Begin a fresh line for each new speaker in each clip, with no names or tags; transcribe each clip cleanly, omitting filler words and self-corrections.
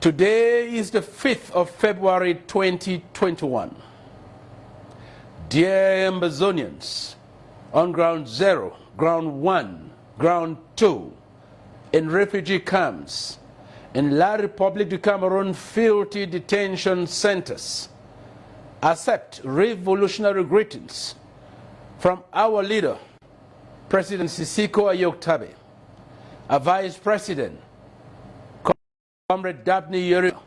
Today is the 5th of February 2021. Dear Ambazonians, on Ground 0, Ground 1, Ground 2, in refugee camps, in La République du Cameroon filthy detention centers, accept revolutionary greetings from our leader, President Sisiko Ayoktabe, our Vice President, Comrade Daphne Yerima,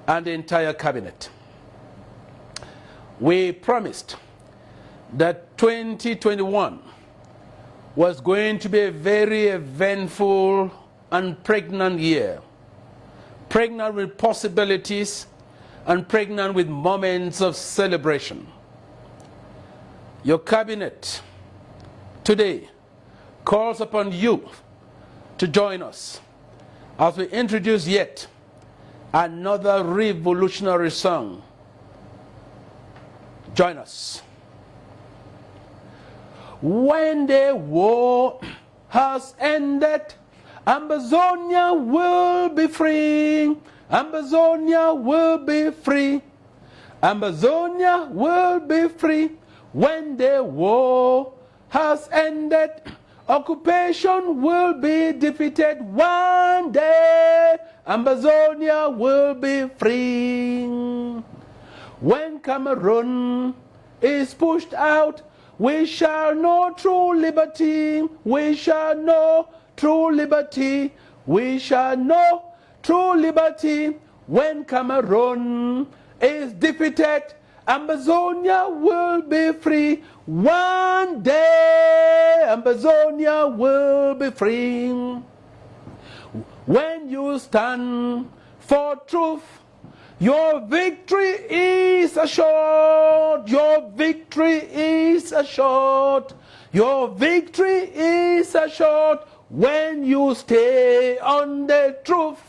and the entire cabinet. We promised that 2021 was going to be a very eventful and pregnant year, pregnant with possibilities and pregnant with moments of celebration. Your cabinet today calls upon you to join us as we introduce yet another revolutionary song. Join us. When the war has ended, Ambazonia will be free. Ambazonia will be free. Ambazonia will be free. When the war has ended, occupation will be defeated. One day, Ambazonia will be free. When Cameroon is pushed out, we shall know true liberty. We shall know true liberty. We shall know true liberty. When Cameroon is defeated, Ambazonia will be free. One day, Ambazonia will be free. When you stand for truth, your victory is assured. Your victory is assured. Your victory is assured. When you stay on the truth,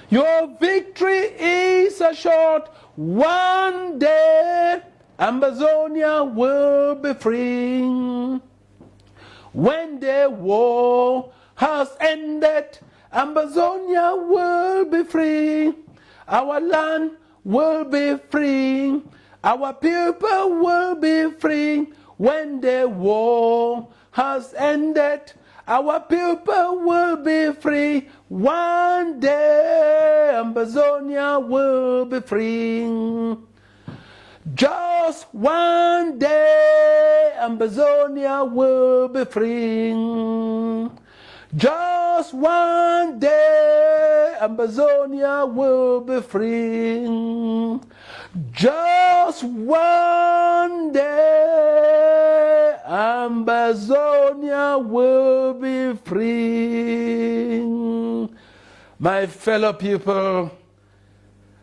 your victory is assured. One day, Ambazonia will be free. When the war has ended, Ambazonia will be free. Our land will be free. Our people will be free. When the war has ended, our people will be free. One day, Ambazonia will be free. Just one day, Ambazonia will be free. Just one day, Ambazonia will be free. Just one day, Ambazonia will be free. My fellow people,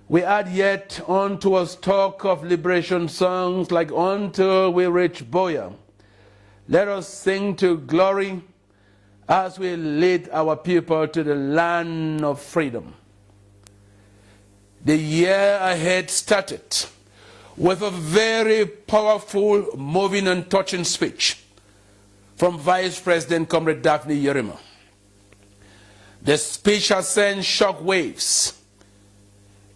we add yet unto us talk of liberation songs like Until We Reach Boya. Let us sing to glory as we lead our people to the land of freedom. The year ahead started with a very powerful, moving and touching speech from Vice President Comrade Daphne Yerima. The speech has sent shock waves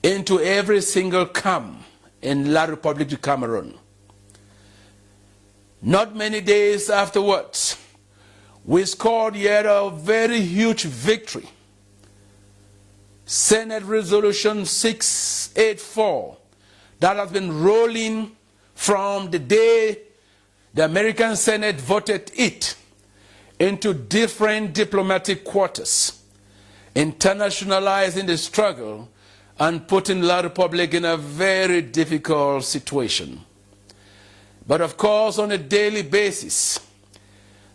into every single camp in La République du Cameroon. Not many days afterwards, we scored yet a very huge victory. Senate Resolution 684 that has been rolling from the day the American Senate voted it into different diplomatic quarters, internationalizing the struggle and putting La République in a very difficult situation. But of course, on a daily basis,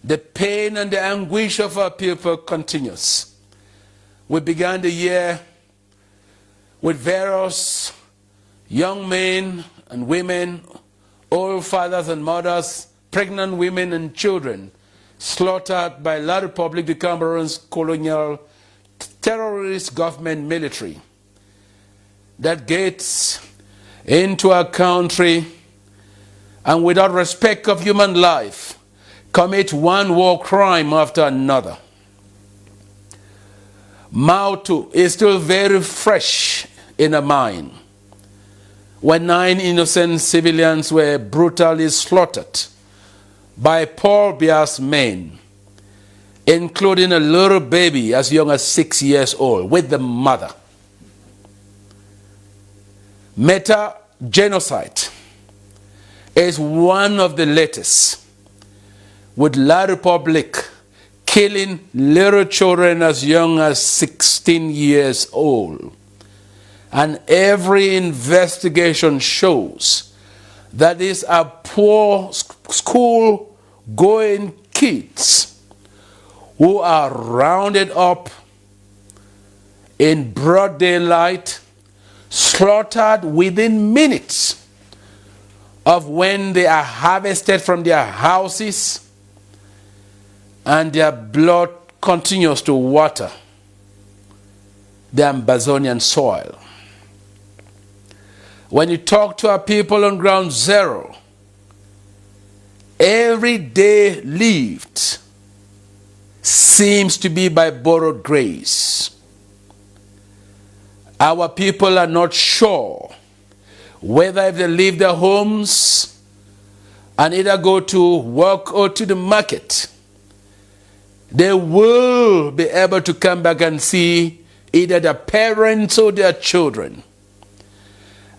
the pain and the anguish of our people continues. We began the year with various young men and women, old fathers and mothers, pregnant women and children slaughtered by La République du Cameroon's colonial terrorist government military that gets into our country and without respect of human life commit one war crime after another. Milton is still very fresh in the mind, when 9 innocent civilians were brutally slaughtered by Paul Biya's men, including a little baby as young as 6 years old with the mother. Meta-genocide is one of the latest, with La Republic killing little children as young as 16 years old. And every investigation shows that these are poor school-going kids who are rounded up in broad daylight, slaughtered within minutes of when they are harvested from their houses, and their blood continues to water the Amazonian soil. When you talk to our people on ground zero, every day lived seems to be by borrowed grace. Our people are not sure whether if they leave their homes and either go to work or to the market, they will be able to come back and see either their parents or their children.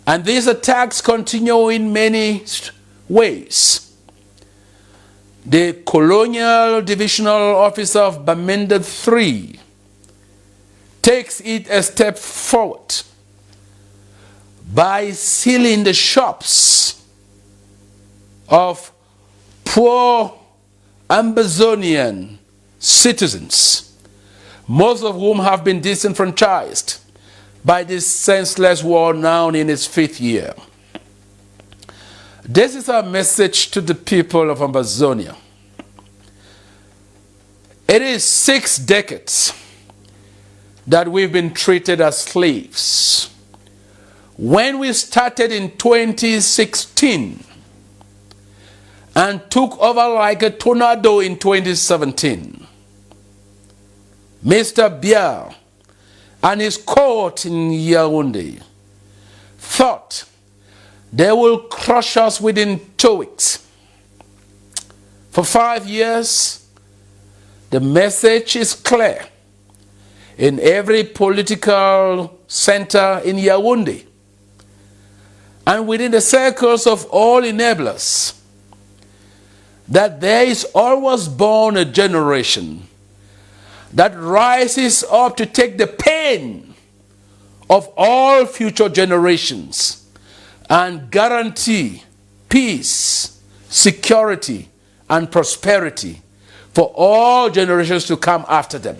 And these attacks continue in many ways. The Colonial Divisional Officer of Bamenda 3 takes it a step forward by sealing the shops of poor Amazonian citizens, most of whom have been disenfranchised by this senseless war now in its 5th year. This is our message to the people of Amazonia. It is 6 decades that we've been treated as slaves. When we started in 2016 and took over like a tornado in 2017, Mr. Biya and his court in Yaoundé thought they will crush us within 2 weeks. For 5 years, the message is clear in every political center in Yaoundé and within the circles of all enablers, that there is always born a generation that rises up to take the pain of all future generations and guarantee peace, security, and prosperity for all generations to come after them.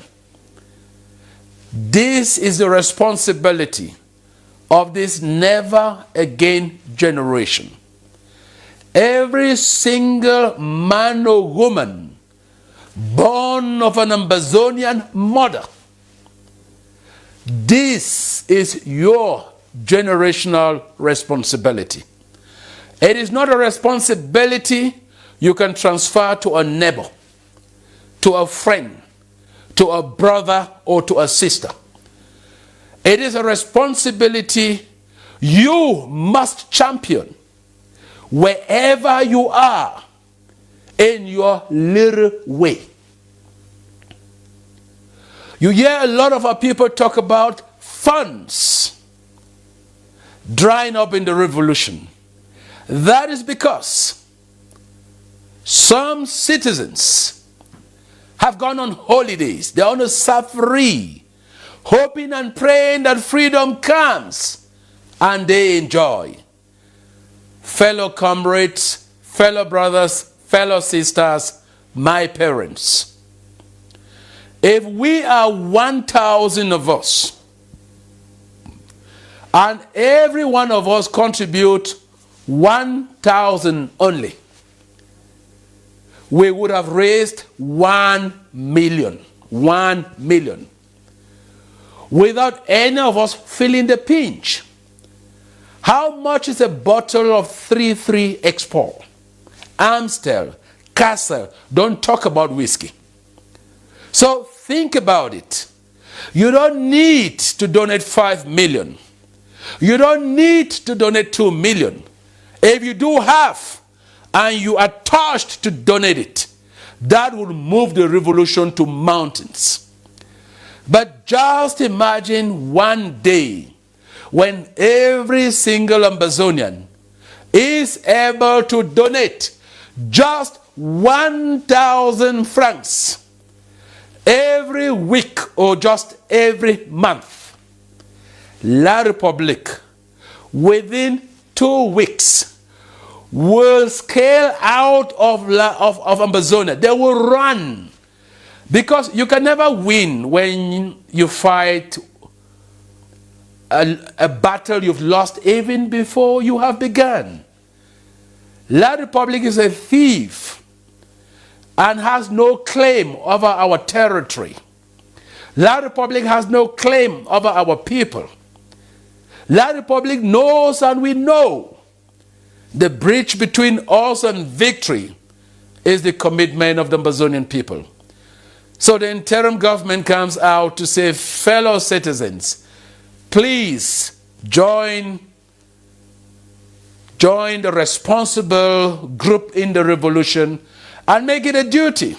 This is the responsibility of this never again generation. Every single man or woman born of an Amazonian mother, this is your generational responsibility. It is not a responsibility you can transfer to a neighbor, to a friend, to a brother, or to a sister. It is a responsibility you must champion wherever you are in your little way. You hear a lot of our people talk about funds drying up in the revolution. That is because some citizens have gone on holidays. They're on a safari, hoping and praying that freedom comes and they enjoy. Fellow comrades, fellow brothers, fellow sisters, my parents, if we are 1,000 of us and every one of us contribute 1,000 only, we would have raised 1 million. 1 million. Without any of us feeling the pinch. How much is a bottle of 33 Export? Amstel, Castle, don't talk about whiskey. So think about it. You don't need to donate 5 million. You don't need to donate 2 million. If you do have, and you are touched to donate it, that will move the revolution to mountains. But just imagine one day when every single Ambazonian is able to donate just 1,000 francs every week or just every month. La République, within 2 weeks, will scale out of Amazonia. They will run. Because you can never win when you fight a battle you've lost even before you have begun. La République is a thief and has no claim over our territory. La République has no claim over our people. La République knows, and we know, the bridge between us and victory is the commitment of the Ambazonian people. So the interim government comes out to say, fellow citizens, please join the responsible group in the revolution and make it a duty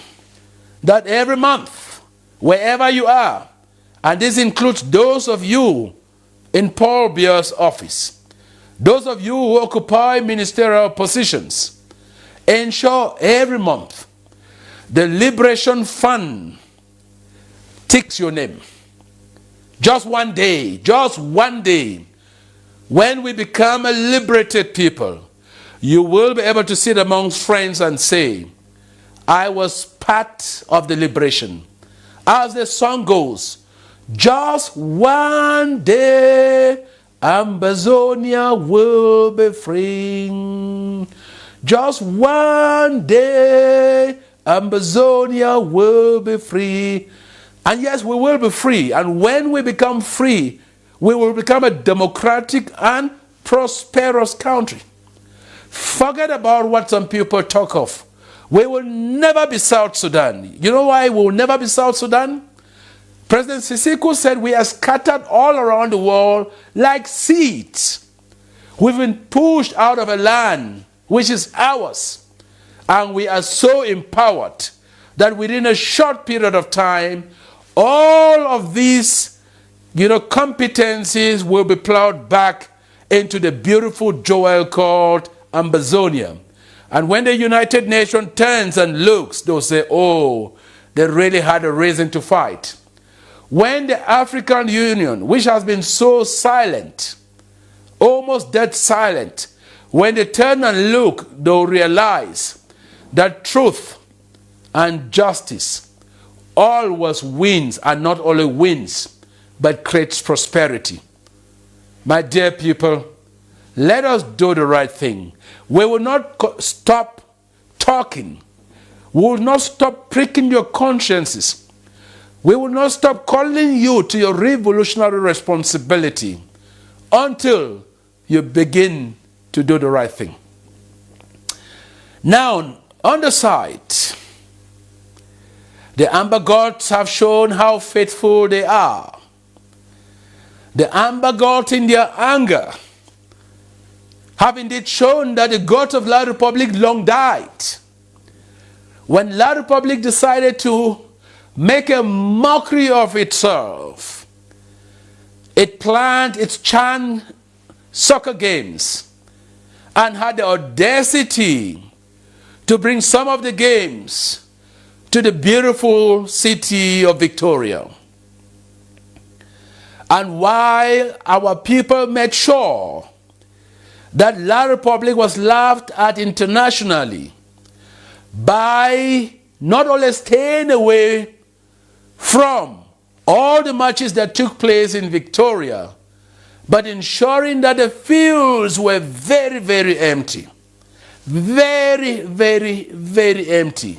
that every month, wherever you are, and this includes those of you in Paul Biya's office, those of you who occupy ministerial positions, ensure every month the Liberation Fund ticks your name. Just one day, when we become a liberated people, you will be able to sit amongst friends and say, I was part of the liberation. As the song goes, just one day, Ambazonia will be free. Just one day, Ambazonia will be free. And yes, we will be free. And when we become free, we will become a democratic and prosperous country. Forget about what some people talk of. We will never be South Sudan. You know why we will never be South Sudan? President Sisiko said we are scattered all around the world like seeds. We've been pushed out of a land which is ours. And we are so empowered that within a short period of time, all of these competencies will be plowed back into the beautiful jewel called Ambazonia. And when the United Nations turns and looks, they'll say, oh, they really had a reason to fight. When the African Union, which has been so silent, almost dead silent, when they turn and look, they'll realize that truth and justice always wins, and not only wins, but creates prosperity. My dear people, let us do the right thing. We will not stop talking. We will not stop pricking your consciences. We will not stop calling you to your revolutionary responsibility until you begin to do the right thing. Now, on the side, the Amber Gods have shown how faithful they are. The Amber Gods, in their anger, have indeed shown that the gods of La République long died. When La République decided to make a mockery of itself, it planned its Chan soccer games and had the audacity to bring some of the games to the beautiful city of Victoria. And while our people made sure that La République was laughed at internationally by not only staying away from all the matches that took place in Victoria, but ensuring that the fields were very, very empty. Very, very, very empty.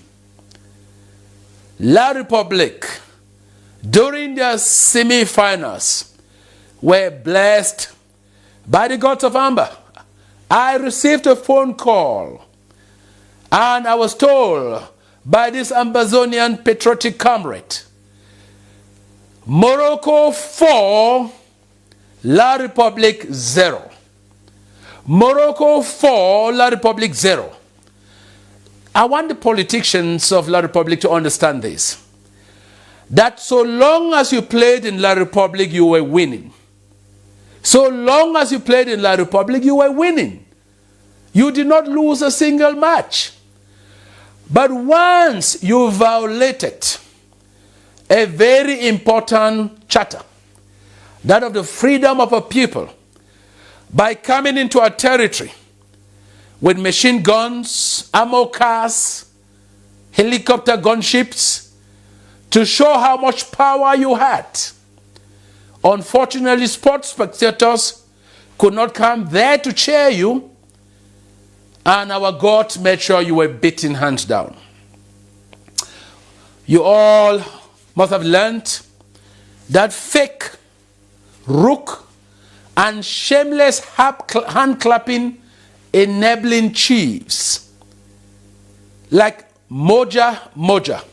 La République, during their semi-finals, were blessed by the gods of Amber. I received a phone call, and I was told by this Ambazonian patriotic comrade, Morocco 4, La Republic 0. Morocco 4, La Republic 0. I want the politicians of La Republic to understand this. That so long as you played in La Republic, you were winning. So long as you played in La Republic, you were winning. You did not lose a single match. But once you violated a very important charter, that of the freedom of a people, by coming into a territory with machine guns, ammo cars, helicopter gunships, to show how much power you had. Unfortunately, sports spectators could not come there to cheer you, and our God made sure you were beaten hands down. You all must have learned that fake, rook, and shameless hand-clapping enabling chiefs like Moja,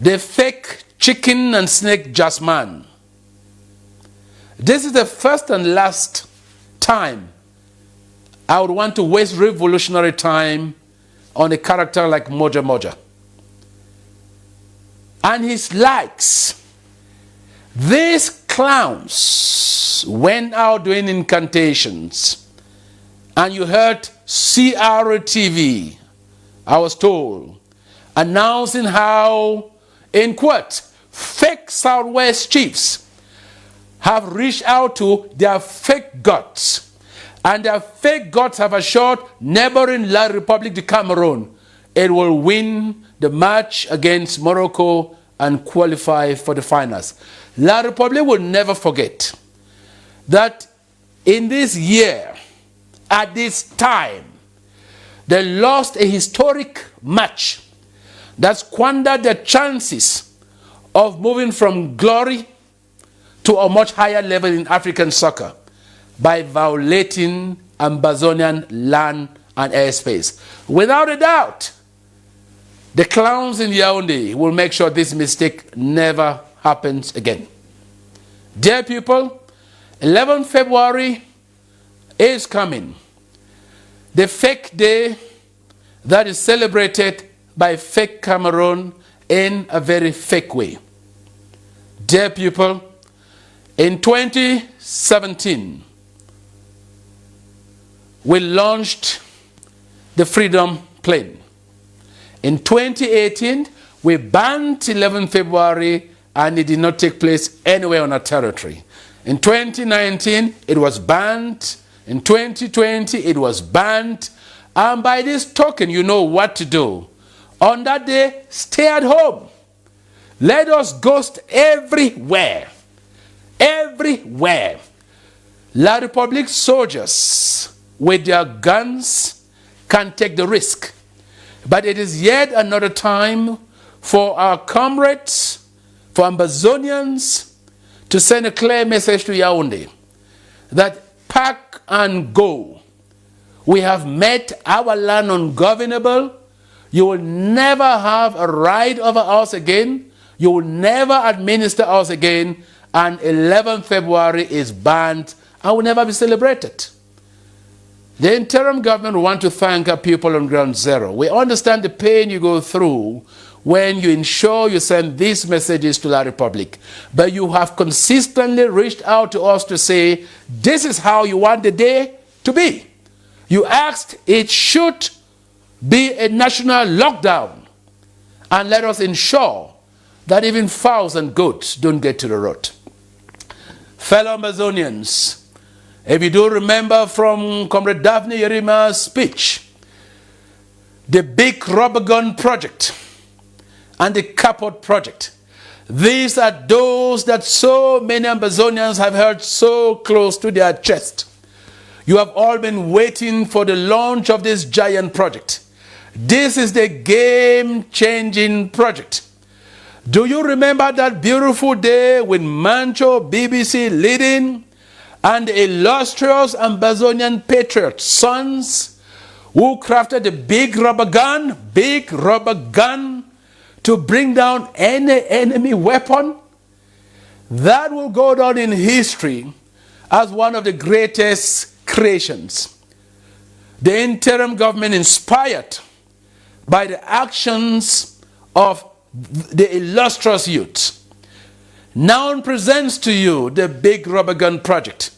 the fake chicken and snake Jasmine. This is the first and last time I would want to waste revolutionary time on a character like Moja. And his likes. These clowns went out doing incantations. And you heard CRTV, I was told, announcing how, in quote, fake Southwest chiefs have reached out to their fake gods. And their fake gods have assured neighboring La Republic de Cameroon it will win the match against Morocco and qualify for the finals. La Republic will never forget that in this year, at this time, they lost a historic match that squandered their chances of moving from glory to a much higher level in African soccer by violating Amazonian land and airspace. Without a doubt, the clowns in Yaoundé will make sure this mistake never happens again. Dear people, 11 February is coming. The fake day that is celebrated by fake Cameroon in a very fake way. Dear people, in 2017, we launched the Freedom Plane. In 2018, we banned 11 February and it did not take place anywhere on our territory. In 2019, it was banned. In 2020, it was banned. And by this token, you know what to do. On that day, stay at home. Let us ghost everywhere. Everywhere. La Republic soldiers with their guns can take the risk. But it is yet another time for our comrades, for Amazonians, to send a clear message to Yaoundé that pack and go. We have made our land ungovernable. You will never have a right over us again. You will never administer us again. And 11 February is banned and will never be celebrated. The interim government want to thank our people on ground zero. We understand the pain you go through when you ensure you send these messages to La Republic. But you have consistently reached out to us to say, this is how you want the day to be. You asked it should be a national lockdown. And let us ensure that even fowls and goats don't get to the road. Fellow Amazonians, if you do remember from Comrade Daphne Yerima's speech, the big rubber gun project and the Capot project, these are those that so many Amazonians have held so close to their chest. You have all been waiting for the launch of this giant project. This is the game-changing project. Do you remember that beautiful day with Mancho BBC leading and the illustrious Amazonian patriot sons who crafted the big rubber gun to bring down any enemy weapon? that will go down in history as one of the greatest creations. The interim government, inspired by the actions of the illustrious youth, now presents to you the Big Rubber Gun Project.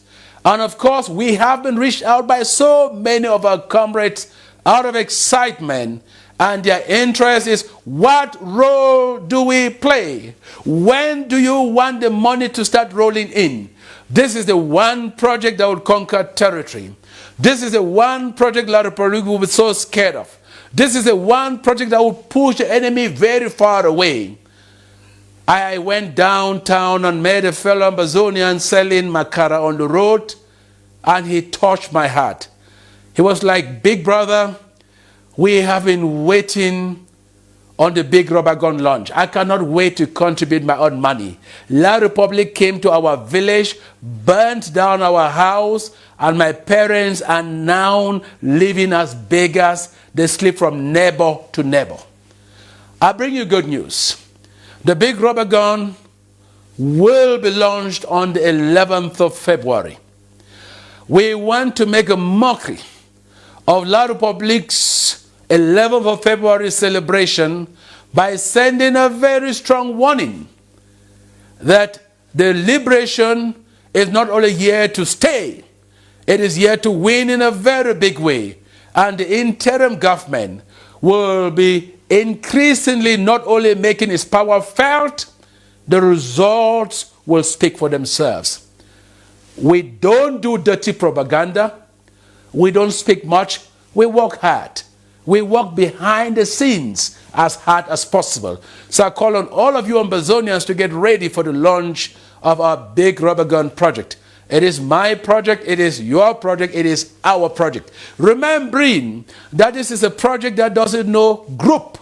And of course, we have been reached out by so many of our comrades out of excitement, and their interest is, what role do we play? When do you want the money to start rolling in? This is the one project that will conquer territory. This is the one project La Republique will be so scared of. This is the one project that will push the enemy very far away. I went downtown and met a fellow Ambazonian selling makara on the road, and he touched my heart. He was like, big brother, we have been waiting on the Big Rubber Gun launch. I cannot wait to contribute my own money. La Republique came to our village, burnt down our house, and my parents are now living as beggars. They sleep from neighbor to neighbor. I bring you good news. The Big Rubber Gun will be launched on the 11th of February. We want to make a mockery of La Republique's 11th of February celebration by sending a very strong warning that the liberation is not only here to stay, it is here to win in a very big way. And the interim government will be increasingly not only making its power felt, the results will speak for themselves. We don't do dirty propaganda. We don't speak much. We work hard. We work behind the scenes as hard as possible. So I call on all of you Ambazonians to get ready for the launch of our Big Rubber Gun project. It is my project, it is your project, it is our project. Remembering that this is a project that doesn't know group.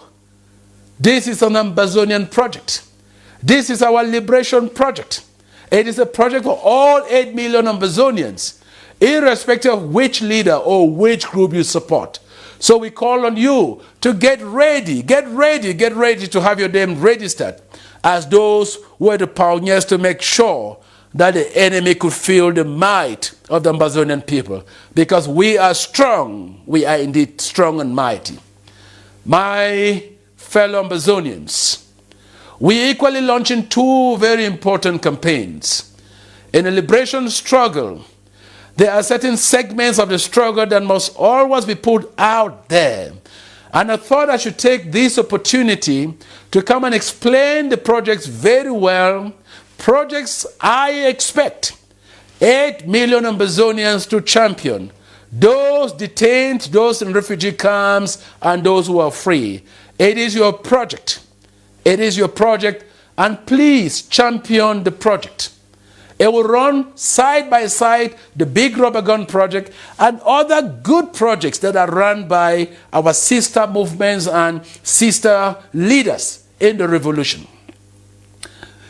This is an Ambazonian project. This is our liberation project. It is a project for all 8 million Ambazonians, irrespective of which leader or which group you support. So we call on you to get ready to have your name registered as those who are the pioneers to make sure that the enemy could feel the might of the Ambazonian people. Because we are strong. We are indeed strong and mighty. My fellow Ambazonians, we equally launching 2 very important campaigns. In the liberation struggle, there are certain segments of the struggle that must always be put out there. And I thought I should take this opportunity to come and explain the projects very well. Projects I expect 8 million Ambazonians to champion. Those detained, those in refugee camps, and those who are free. It is your project. It is your project, and please champion the project. It will run side by side the Big Rubber Gun project and other good projects that are run by our sister movements and sister leaders in the revolution.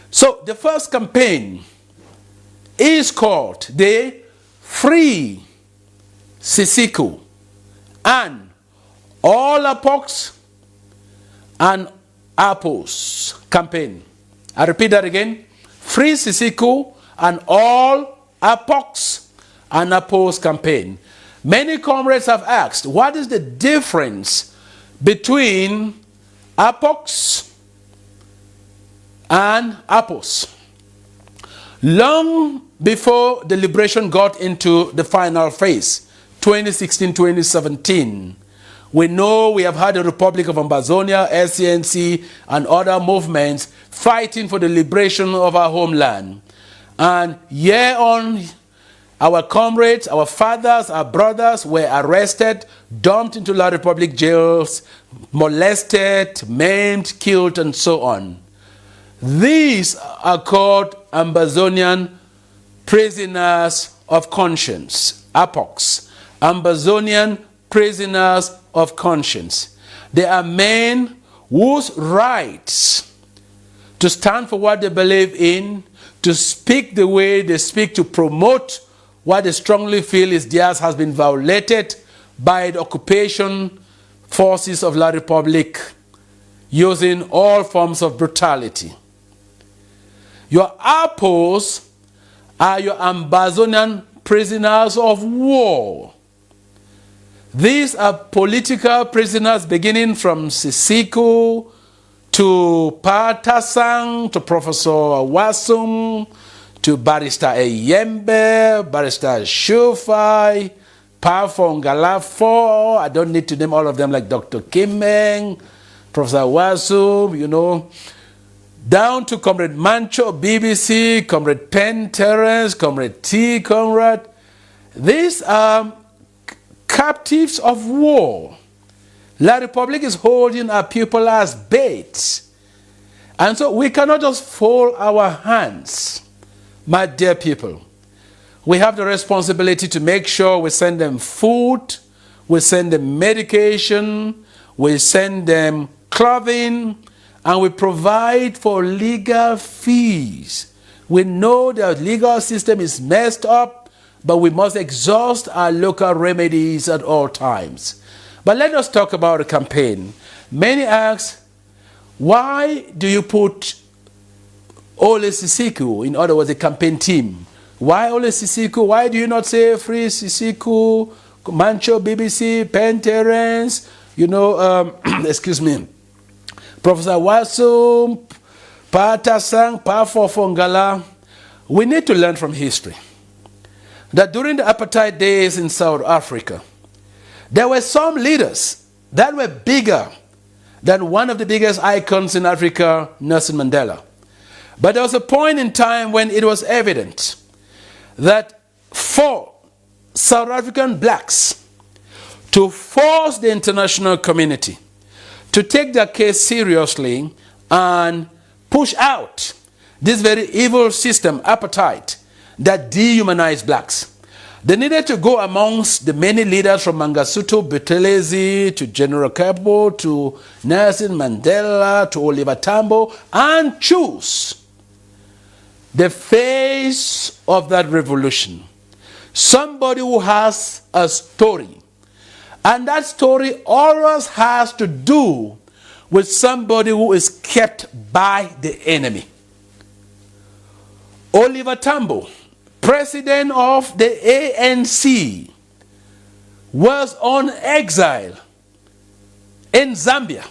So the first campaign is called the Free Sisiku and All Apocs and Apples campaign. I repeat that again. Free Sisiku and All Apocs and Apples campaign. Many comrades have asked, what is the difference between Apocs and Apples? Long before the liberation got into the final phase, 2016-2017, we know we have had the Republic of Ambazonia, SCNC, and other movements fighting for the liberation of our homeland. And year on, our comrades, our fathers, our brothers were arrested, dumped into La Republique jails, molested, maimed, killed, and so on. These are called Ambazonian prisoners of conscience, APOCs, Ambazonian prisoners of conscience. They are men whose rights to stand for what they believe in, to speak the way they speak, to promote what they strongly feel is theirs, has been violated by the occupation forces of La Republique using all forms of brutality. Your apples are your Amazonian prisoners of war. These are political prisoners beginning from Sisiko to Patasang to Professor Wasum to Barrister Eyembe, Barrister Shufai, Pafongalafo. I don't need to name all of them like Dr. Kimeng, Professor Wasum, you know, down to Comrade Mancho, BBC, Comrade Penn Terence, Comrade T. Conrad. These are captives of war. La Republic is holding our people as bait. And so we cannot just fold our hands, my dear people. We have the responsibility to make sure we send them food, we send them medication, we send them clothing, and we provide for legal fees. We know the legal system is messed up, but we must exhaust our local remedies at all times. But let us talk about the campaign. Many ask, why do you put Ole Sisiku, in other words, the campaign team? Why Ole Sisiku? Why do you not say Free Sisiku, Mancho, BBC, Penn Terence, you know, excuse me, Professor Wasum, Patasang, Pafofongala? We need to learn from history that during the apartheid days in South Africa, there were some leaders that were bigger than one of the biggest icons in Africa, Nelson Mandela. But there was a point in time when it was evident that for South African blacks to force the international community to take their case seriously and push out this very evil system, apartheid, that dehumanized blacks, they needed to go amongst the many leaders from Mangasutu Buthelezi to General Kapo to Nelson Mandela to Oliver Tambo and choose the face of that revolution. Somebody who has a story. And that story always has to do with somebody who is kept by the enemy. Oliver Tambo, president of the ANC, was on exile in Zambia.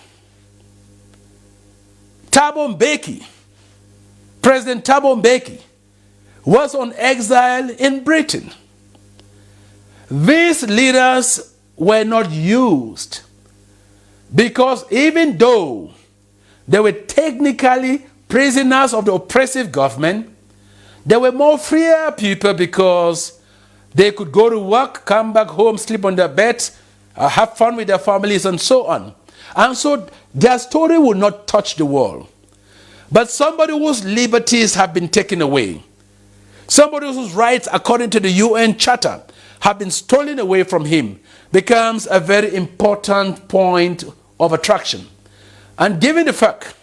Thabo Mbeki, President Thabo Mbeki, was on exile in Britain. These leaders were not used because even though they were technically prisoners of the oppressive government, they were more freer people because they could go to work, come back home, sleep on their beds, have fun with their families and so on. And so their story will not touch the world. But somebody whose liberties have been taken away, somebody whose rights according to the UN Charter have been stolen away from him, becomes a very important point of attraction. And given the fact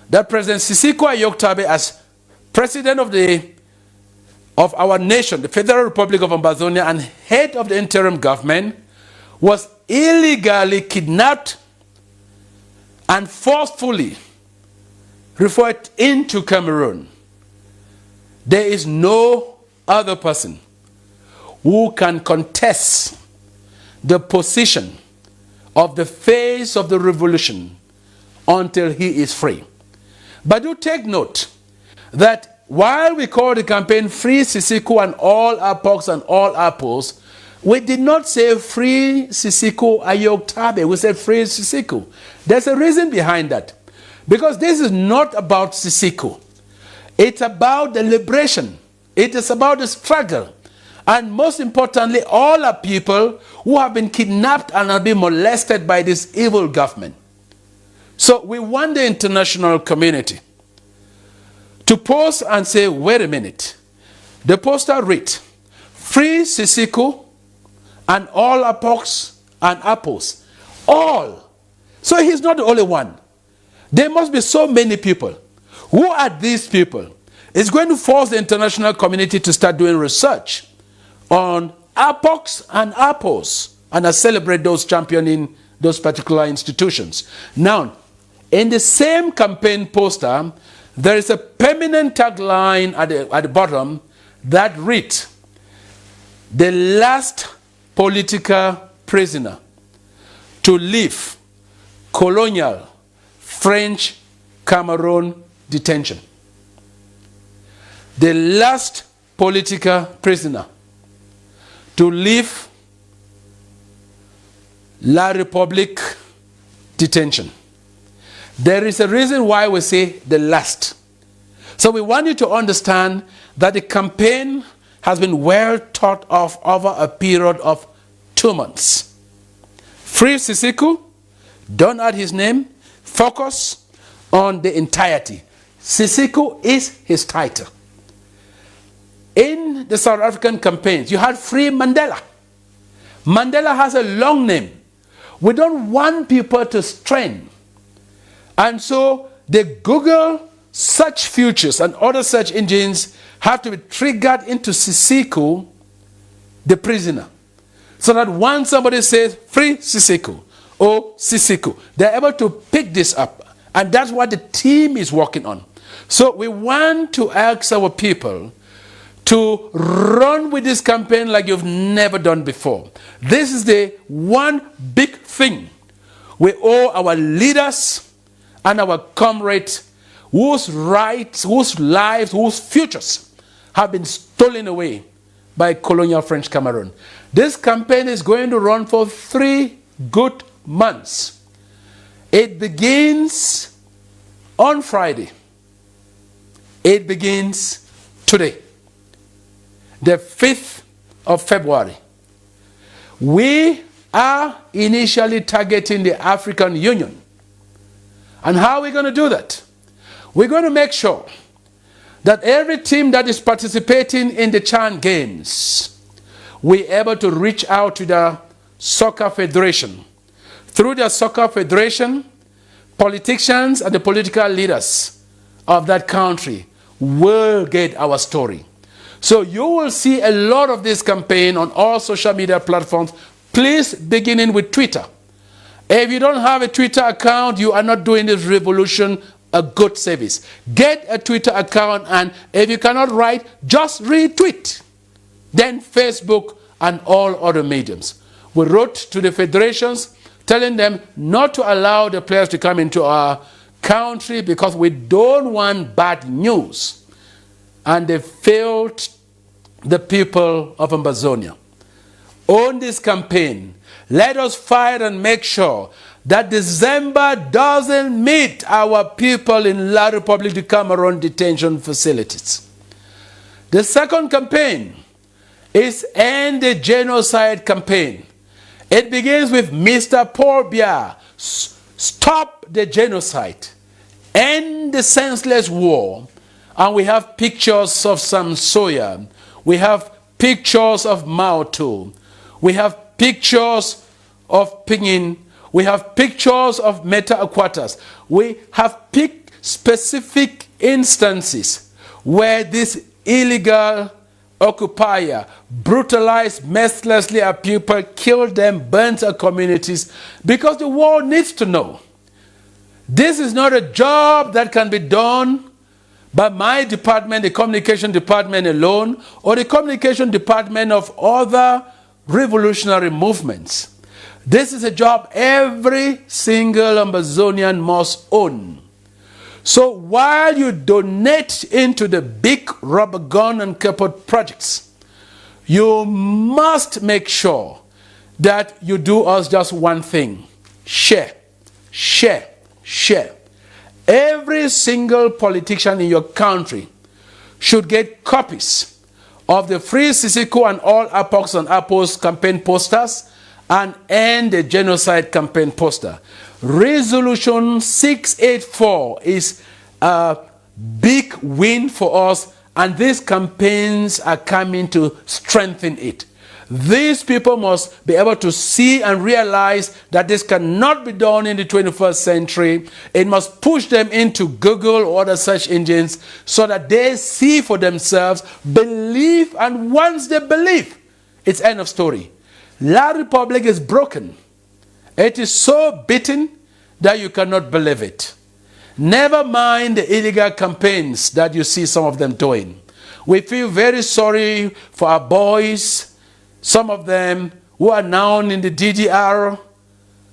that President Sisiko Ayoktabe, as president of our nation, the Federal Republic of Amazonia, and head of the interim government, was illegally kidnapped and forcefully referred into Cameroon, there is no other person who can contest the position of the face of the revolution until he is free. But do take note that while we call the campaign Free Sisiko and all APOCs and all apples, we did not say Free Sisiko Ayoktabe. We said Free Sisiko. There's a reason behind that. Because this is not about Sisiko. It's about the liberation. It is about the struggle. And most importantly, all are people who have been kidnapped and have been molested by this evil government. So we want the international community to pause and say, wait a minute. The poster read, Free Sisiko and all APOCs and apples. All. So he's not the only one. There must be so many people. Who are these people? It's going to force the international community to start doing research on APOCs and apples and I celebrate those championing those particular institutions. Now, in the same campaign poster, there is a permanent tagline at the bottom that reads, "The last political prisoner to leave colonial French Cameroon detention." The last political prisoner to leave La République detention. There is a reason why we say the last. So we want you to understand that the campaign has been well thought of over a period of 2 months. Free Sisiku, don't add his name, focus on the entirety. Sisiku is his title. In the South African campaigns, you had Free Mandela. Mandela has a long name. We don't want people to strain. And so the Google search features and other search engines have to be triggered into Sisiku, the prisoner. So that once somebody says, "Free Sisiku," or Sisiku, they're able to pick this up. And that's what the team is working on. So we want to ask our people to run with this campaign like you've never done before. This is the one big thing we owe our leaders and our comrades whose rights, whose lives, whose futures have been stolen away by colonial French Cameroon. This campaign is going to run for 3 good months. It begins on Friday. It begins today, the 5th of February. We are initially targeting the African Union. And how are we going to do that? We're going to make sure that every team that is participating in the CHAN Games, we're able to reach out to the Soccer Federation. Through the Soccer Federation, politicians and the political leaders of that country will get our story. So you will see a lot of this campaign on all social media platforms, please beginning with Twitter. If you don't have a Twitter account, you are not doing this revolution a good service. Get a Twitter account, and if you cannot write, just retweet. Then Facebook and all other mediums. We wrote to the federations telling them not to allow the players to come into our country because we don't want bad news. And they failed the people of Amazonia. On this campaign, let us fight and make sure that December doesn't meet our people in La République du Cameroon detention facilities. The second campaign is End the Genocide campaign. It begins with Mr. Paul Biya. Stop the genocide. End the senseless war. And we have pictures of Sam Sawyer. We have pictures of Mao Too. We have pictures of Pinyin. We have pictures of Meta Aquatas. We have picked specific instances where this illegal occupier brutalized mercilessly our people, killed them, burnt our communities, because the world needs to know. This is not a job that can be done by my department, the communication department alone, or the communication department of other revolutionary movements. This is a job every single Amazonian must own. So while you donate into the big rubber gun and caput projects, you must make sure that you do us just one thing. Share, share, share. Every single politician in your country should get copies of the Free Sisiku and all APOCs and APOS campaign posters and End the Genocide campaign poster. Resolution 684 is a big win for us, and these campaigns are coming to strengthen it. These people must be able to see and realize that this cannot be done in the 21st century. It must push them into Google or other search engines so that they see for themselves, believe, and once they believe, it's end of story. La République is broken. It is so beaten that you cannot believe it. Never mind the illegal campaigns that you see some of them doing. We feel very sorry for our boys, some of them who are now in the DDR,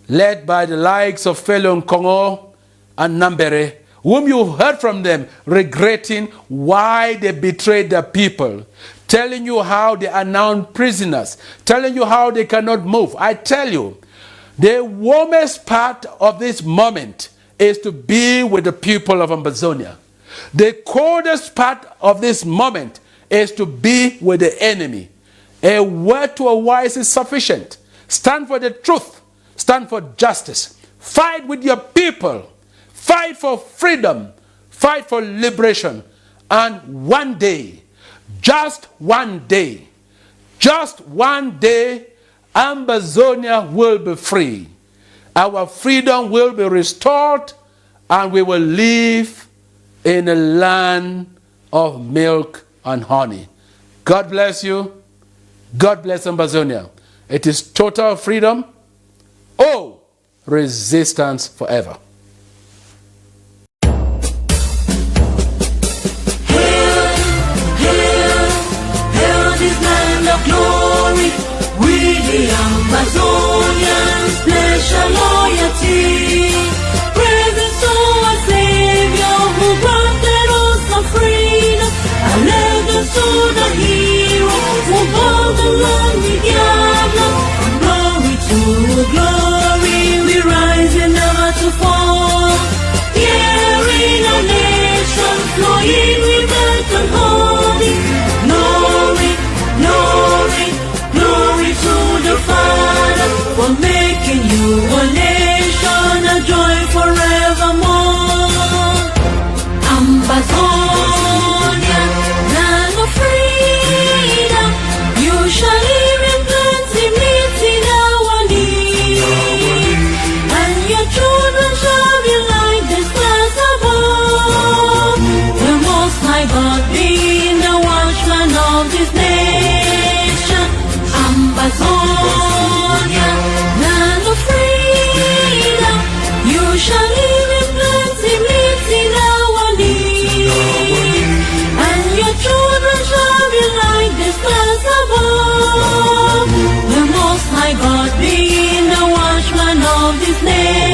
led by the likes of Felon Kongo and Nambere, whom you heard from them regretting why they betrayed their people, telling you how they are now prisoners, telling you how they cannot move. I tell you, the warmest part of this moment is to be with the people of Amazonia. The coldest part of this moment is to be with the enemy. A word to a wise is sufficient. Stand for the truth. Stand for justice. Fight with your people. Fight for freedom. Fight for liberation. And one day, just one day, Amazonia will be free. Our freedom will be restored, and we will live in a land of milk and honey. God bless you. God bless Amazonia. It is total freedom. Oh, resistance forever.
Glory, we the Amazonians pledge our loyalty. Presence to our Savior who granted us the freedom. Our legacy to the hero who bore the lonely diablo. Glory to glory, we rise and never to fall. Here in our nation, flowing with birth and holy. Glory, glory, glory to the Father for making you a nation, a joy forevermore. Amazonia, land of freedom, you shall live in plenty, meeting our need, and your children shall be like the stars above. The Most High God being the watchman of this nation. Amazonia, land of freedom, you shall live in plenty, meeting our need, and your children shall be like the stars above. The Most High God being the watchman of this nation.